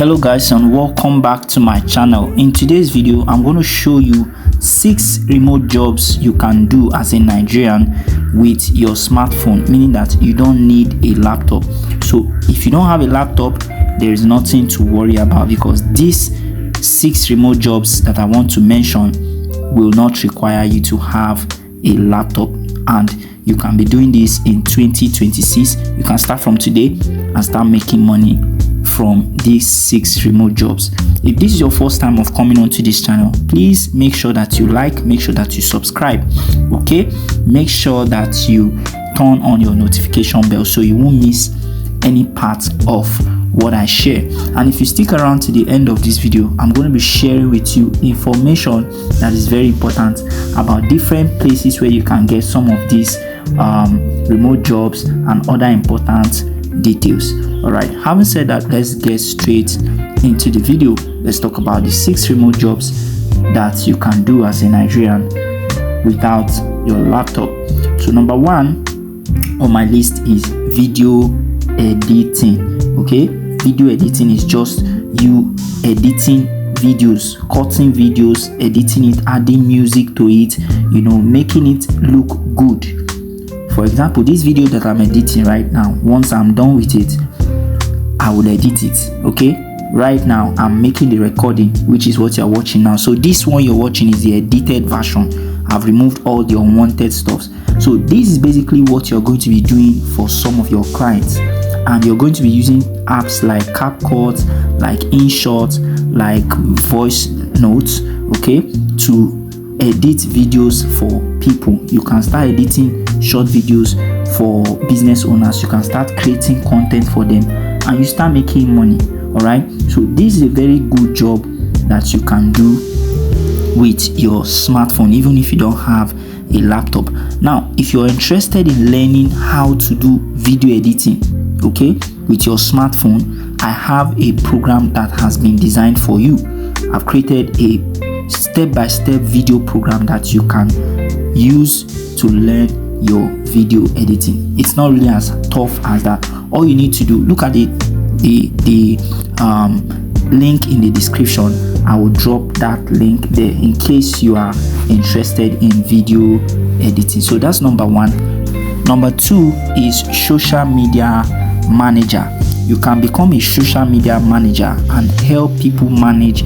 Hello guys, and welcome back to my channel. In today's video I'm going to show you 6 remote jobs you can do as a Nigerian with your smartphone, meaning that you don't need a laptop. So if you don't have a laptop, there is nothing to worry about, because these 6 remote jobs that I want to mention will not require you to have a laptop, and you can be doing this in 2026. You can start from today and start making money from these 6 remote jobs. If this is your first time of coming onto this channel, please make sure that you like, make sure that you subscribe, okay? Make sure that you turn on your notification bell so you won't miss any part of what I share. And if you stick around to the end of this video, I'm going to be sharing with you information that is very important about different places where you can get some of these remote jobs and other important details. All right, having said that, let's get straight into the video. Let's talk about the 6 remote jobs that you can do as a Nigerian without your laptop. So number 1 on my list is video editing. Okay, video editing is just you editing videos, cutting videos, editing it, adding music to it, making it look good. For example, this video that I'm editing right now, once I'm done with it, I will edit it. Okay, right now I'm making the recording, which is what you're watching now. So this one you're watching is the edited version. I've removed all the unwanted stuff. So this is basically what you're going to be doing for some of your clients, and you're going to be using apps like CapCut, like InShot, like Voice Notes, okay, to edit videos for people. You can start editing short videos for business owners. You can start creating content for them, and you start making money. All right, so this is a very good job that you can do with your smartphone, even if you don't have a laptop. Now, if you're interested in learning how to do video editing, okay, with your smartphone, I have a program that has been designed for you. I've created a step-by-step video program that you can use to learn your video editing. It's not really as tough as that. All you need to do, look at the link in the description. I will drop that link there in case you are interested in video editing. So that's number 1. Number 2 is social media manager. You can become a social media manager and help people manage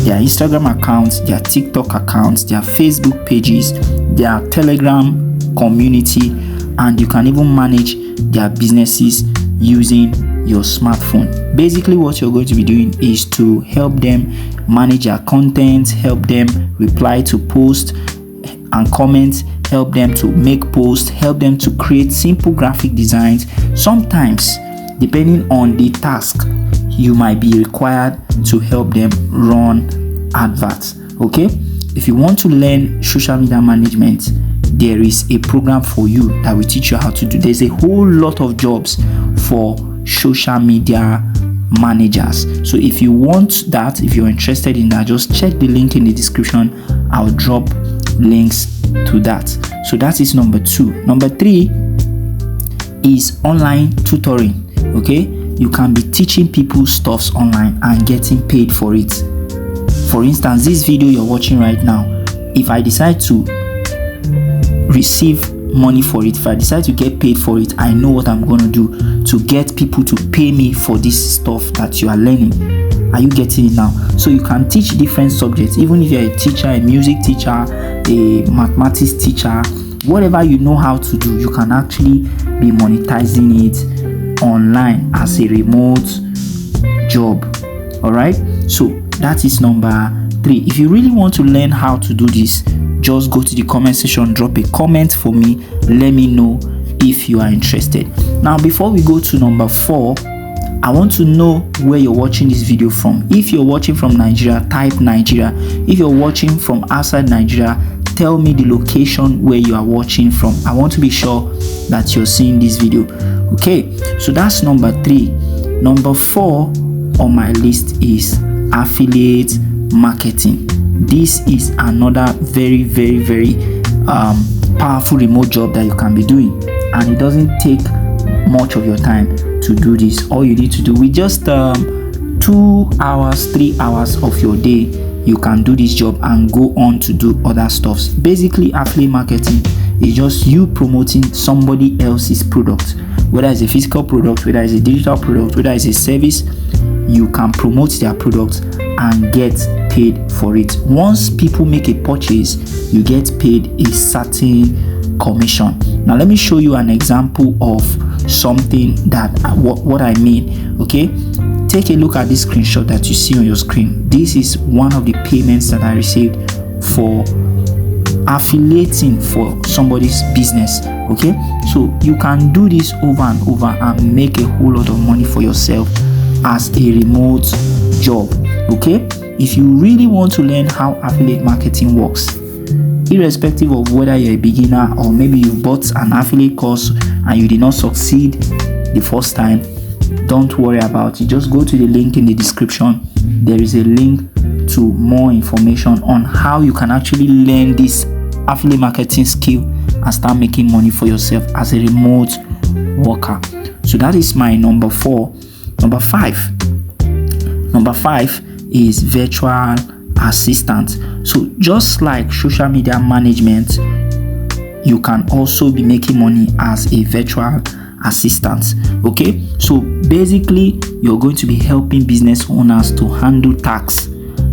their Instagram accounts, their TikTok accounts, their Facebook pages, their Telegram community, and you can even manage their businesses using your smartphone. Basically, what you're going to be doing is to help them manage their content, help them reply to posts and comments, help them to make posts, help them to create simple graphic designs. Sometimes, depending on the task, you might be required to help them run adverts. Okay, if you want to learn social media management, there is a program for you that will teach you how to do. There's a whole lot of jobs for social media managers. So if you want that, if you're interested in that, just check the link in the description. I'll drop links to that. So that is number 2. Number 3 is online tutoring. Okay, you can be teaching people stuffs online and getting paid for it. For instance, this video you're watching right now, if I decide to receive money for it, if I decide to get paid for it, I know what I'm going to do to get people to pay me for this stuff that you are learning. Are you getting it now? So you can teach different subjects, even if you're a teacher, a music teacher, a mathematics teacher, whatever you know how to do, you can actually be monetizing it online as a remote job. All right, so that is number 3. If you really want to learn how to do this, just go to the comment section, drop a comment for me, let me know if you are interested. Now, before we go to number 4, I want to know where you're watching this video from. If you're watching from Nigeria, type Nigeria. If you're watching from outside Nigeria, tell me the location where you are watching from. I want to be sure that you're seeing this video. Okay, so that's number 3. Number 4 on my list is affiliate marketing. This is another very powerful remote job that you can be doing, and it doesn't take much of your time to do this. All you need to do with just 2 hours, 3 hours of your day, you can do this job and go on to do other stuffs. Basically, affiliate marketing is just you promoting somebody else's product, whether it's a physical product, whether it's a digital product, whether it's a service. You can promote their product and get paid for it. Once people make a purchase, you get paid a certain commission. Now let me show you an example of something that what I mean. Okay, take a look at this screenshot that you see on your screen. This is one of the payments that I received for affiliating for somebody's business. Okay, so you can do this over and over and make a whole lot of money for yourself as a remote job. Okay, if you really want to learn how affiliate marketing works, irrespective of whether you're a beginner or maybe you bought an affiliate course and you did not succeed the first time, don't worry about it. Just go to the link in the description. There is a link to more information on how you can actually learn this affiliate marketing skill and start making money for yourself as a remote worker. So that is my number 4. Number five is virtual assistant. So just like social media management, you can also be making money as a virtual assistant. Okay, so basically you're going to be helping business owners to handle tasks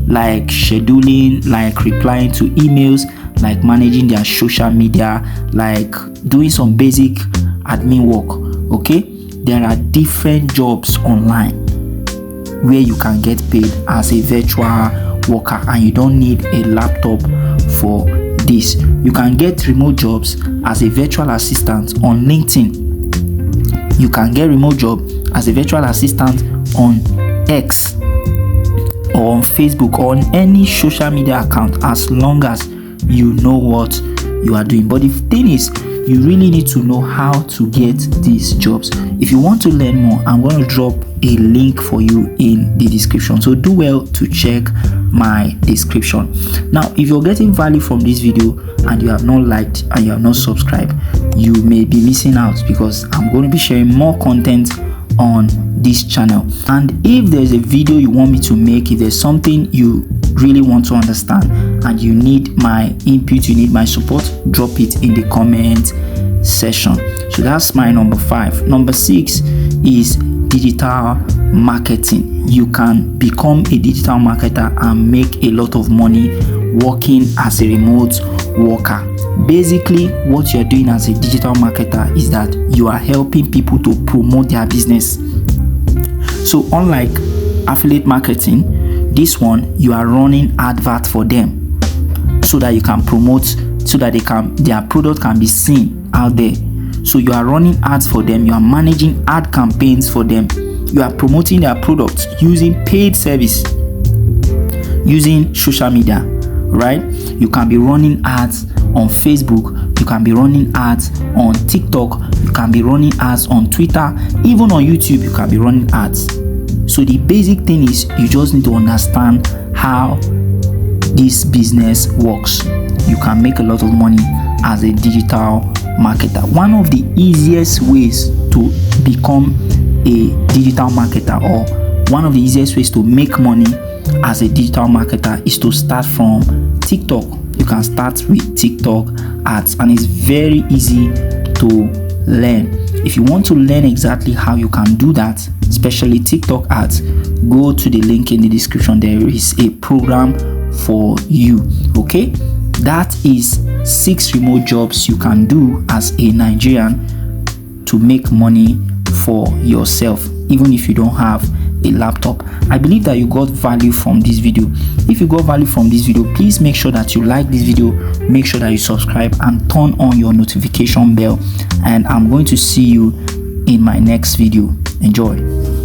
like scheduling, like replying to emails, like managing their social media, like doing some basic admin work. Okay, there are different jobs online where you can get paid as a virtual worker and you don't need a laptop for this. You can get remote jobs as a virtual assistant on LinkedIn. You can get remote job as a virtual assistant on X or on Facebook or on any social media account, as long as you know what you are doing. But the thing is, you really need to know how to get these jobs. If you want to learn more, I'm going to drop a link for you in the description, so do well to check my description. Now, if you're getting value from this video and you have not liked and you have not subscribed, you may be missing out, because I'm going to be sharing more content on this channel. And if there's a video you want me to make, if there's something you really want to understand and you need my input, you need my support, drop it in the comment section. So that's my number 5. Number 6 is digital marketing. You can become a digital marketer and make a lot of money working as a remote worker. Basically, what you're doing as a digital marketer is that you are helping people to promote their business. So unlike affiliate marketing, this one, you are running advert for them so that you can promote, so that their product can be seen out there. So you are running ads for them, you are managing ad campaigns for them, you are promoting their products using paid service, using social media, right? You can be running ads on Facebook, you can be running ads on TikTok, you can be running ads on Twitter, even on YouTube you can be running ads. So the basic thing is, you just need to understand how this business works. You can make a lot of money as a digital marketer. One of the easiest ways to become a digital marketer, or one of the easiest ways to make money as a digital marketer, is to start from TikTok. You can start with TikTok ads, and it's very easy to learn. If you want to learn exactly how you can do that, especially TikTok ads, go to the link in the description. There is a program for you. Okay, that is 6 remote jobs you can do as a Nigerian to make money for yourself, even if you don't have a laptop. I believe that you got value from this video. If you got value from this video, please make sure that you like this video, make sure that you subscribe and turn on your notification bell, and I'm going to see you in my next video. Enjoy.